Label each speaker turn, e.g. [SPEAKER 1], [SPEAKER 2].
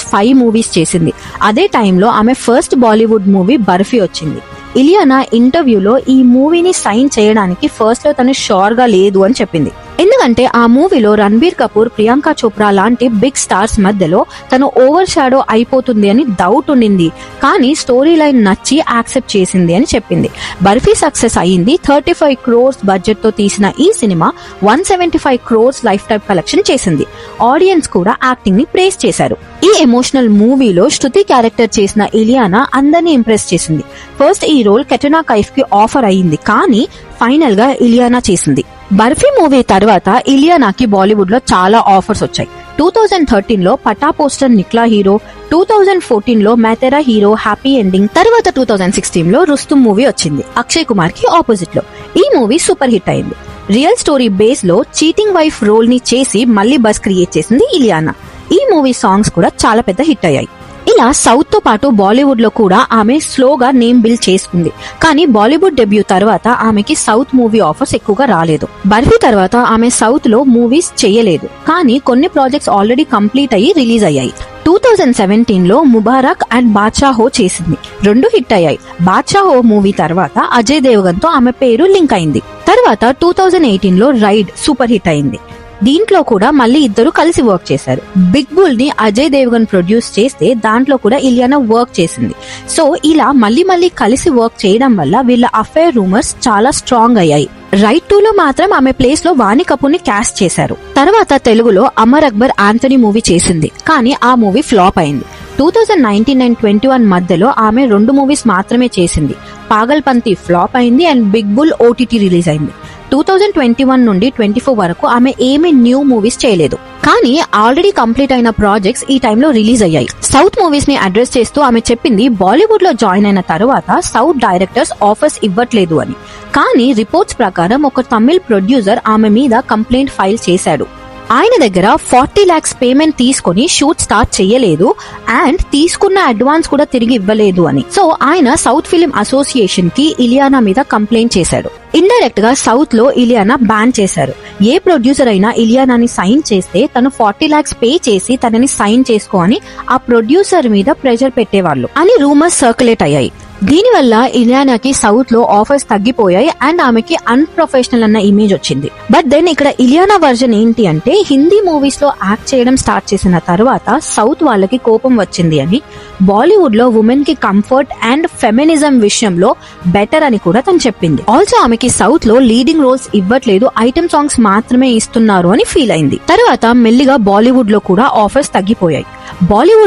[SPEAKER 1] 5 movies చేసింది. అదే టైంలో ఆమె ఫస్ట్ బాలీవుడ్ మూవీ బర్ఫీ వచ్చింది. ఇలియానా ఇంటర్వ్యూలో ఈ మూవీని సైన్ చేయడానికి ఫస్ట్ లో తను షూర్ గా లేదు అని చెప్పింది. ఎందుకంటే ఆ మూవీలో రణబీర్ కపూర్, ప్రియాంక చోప్రా లాంటి బిగ్ స్టార్స్ మధ్యలో తను ఓవర్ షాడో అయిపోతుంది అని డౌట్ ఉండింది. కానీ స్టోరీ లైన్ నచ్చి యాక్సెప్ట్ చేసింది అని చెప్పింది. బర్ఫీ సక్సెస్ అయ్యింది. 35 crores బడ్జెట్ తో తీసిన ఈ cinema 175 crores life time collection చేసింది. ఆడియన్స్ కూడా యాక్టింగ్ ని ప్రేస్ చేశారు. ఈ ఎమోషనల్ మూవీలో శృతి క్యారెక్టర్ చేసిన ఇలియానా అందరినీ ఇంప్రెస్ చేసింది. ఫస్ట్ ఈ రోల్ కెటరినా కైఫ్ కి ఆఫర్ అయ్యింది, కానీ ఫైనల్ గా ఇలియానా చేసింది. బర్ఫీ మూవీ తర్వాత ఇలియానాకి బాలీవుడ్ లో చాలా ఆఫర్స్ వచ్చాయి. 2013 లో పటా పోస్టర్ నిక్లా హీరో, 2014 లో మేతేరా హీరో హ్యాపీ ఎండింగ్, తర్వాత 2016 లో రుస్తుం మూవీ వచ్చింది అక్షయ్ కుమార్ కి ఆపోజిట్ లో. ఈ మూవీ సూపర్ హిట్ అయింది. రియల్ స్టోరీ బేస్ లో చీటింగ్ వైఫ్ రోల్ ని చేసి మళ్లీ బస్ క్రియేట్ చేసింది ఇలియానా. ఈ మూవీ సాంగ్స్ కూడా చాలా పెద్ద హిట్ అయ్యాయి. ఇలా సౌత్ తో పాటు బాలీవుడ్ లో కూడా ఆమె స్లోగా నేమ్ బిల్డ్ చేసుకుంది. కానీ బాలీవుడ్ డెబ్యూ తర్వాత ఆమెకి సౌత్ మూవీ ఆఫర్స్ ఎక్కువగా రాలేదు. బర్ఫీ తర్వాత ఆమె సౌత్ లో మూవీస్ చేయలేదు, కానీ కొన్ని ప్రాజెక్ట్స్ ఆల్రెడీ కంప్లీట్ అయ్యి రిలీజ్ అయ్యాయి. 2017 లో ముబారక్ అండ్ బాద్షాహో చేసింది. 2 హిట్ అయ్యాయి. బాద్షాహో మూవీ తర్వాత అజయ్ దేవగన్ తో ఆమె పేరు లింక్ అయింది. తర్వాత 2018 లో రైడ్ సూపర్ హిట్ అయింది. దీంట్లో కూడా మళ్ళీ ఇద్దరు కలిసి వర్క్ చేశారు. బిగ్ బుల్ ని అజయ్ దేవగన్ ప్రొడ్యూస్ చేస్తే దాంట్లో కూడా ఇలియానా వర్క్ చేసింది. సో ఇలా మళ్ళీ కలిసి వర్క్ చేయడం వల్ల వీళ్ళ అఫైర్ రూమర్స్ చాలా స్ట్రాంగ్ అయ్యాయి. రైట్ 2 లో మాత్రం ఆమె ప్లేస్ లో వాణి కపూర్ ని క్యాస్ట్ చేశారు. తర్వాత తెలుగులో అమర్ అక్బర్ ఆంథనీ మూవీ చేసింది, కానీ ఆ మూవీ ఫ్లాప్ అయింది. 2019 అండ్ 21 మధ్యలో ఆమె 2 మూవీస్ మాత్రమే చేసింది. పాగల్పంతి ఫ్లాప్ అయింది and Big Bull OTT release అయింది. 2021 నుండి 24 వరకు ఆమె ఏమీ న్యూ మూవీస్ చేయలేదు. కానీ ఆల్రెడీ కంప్లీట్ అయిన ప్రాజెక్ట్స్ ఈ టైంలో రిలీజ్ అయ్యాయి. సౌత్ మూవీస్ ని అడ్రస్ చేస్తూ ఆమె చెప్పింది బాలీవుడ్ లో జాయిన్ అయిన తర్వాత సౌత్ డైరెక్టర్స్ ఆఫర్స్ ఇవ్వట్లేదు అని. కానీ రిపోర్ట్స్ ప్రకారం ఒక తమిళ్ ప్రొడ్యూసర్ ఆమె మీద కంప్లైంట్ ఫైల్ చేశాడు. ఆయన దగ్గర 40 lakhs పేమెంట్ తీసుకుని షూట్ స్టార్ట్ చేయలేదు అండ్ తీసుకున్న అడ్వాన్స్ కూడా తిరిగి ఇవ్వలేదు అని. సో ఆయన సౌత్ ఫిలిం అసోసియేషన్ కి ఇలియానా మీద కంప్లైంట్ చేశాడు. ఇండైరెక్ట్ గా సౌత్ లో ఇలియానా బ్యాన్ చేశారు. ఏ ప్రొడ్యూసర్ అయినా ఇలియానాని సైన్ చేస్తే తను 40 lakhs పే చేసి తనని సైన్ చేసుకో అని ఆ ప్రొడ్యూసర్ మీద ప్రెషర్ పెట్టేవాళ్ళు అని రూమర్స్ సర్క్యులేట్ అయ్యాయి. దీనివల్ల ఇలియానాకి సౌత్ లో ఆఫర్స్ తగ్గిపోయాయి అండ్ ఆమెకి అన్ప్రొఫెషనల్ అన్న ఇమేజ్ వచ్చింది. బట్ దెన్ ఇక్కడ ఇలియానా వర్జన్ ఏంటి అంటే హిందీ మూవీస్ లో యాక్ట్ చేయడం స్టార్ట్ చేసిన తర్వాత సౌత్ వాళ్ళకి కోపం వచ్చింది అని, బాలీవుడ్ లో ఉమెన్ కి కంఫర్ట్ అండ్ ఫెమినిజం విషయంలో బెటర్ అని కూడా తను చెప్పింది. ఆల్సో ఆమెకి సౌత్ లో లీడింగ్ రోల్స్ ఇవ్వట్లేదు, ఐటమ్ సాంగ్స్ మాత్రమే ఇస్తున్నారు అని ఫీల్ అయింది. తర్వాత మెల్లిగా బాలీవుడ్ లో కూడా ఆఫర్స్ తగ్గిపోయాయి. బాలీవుడ్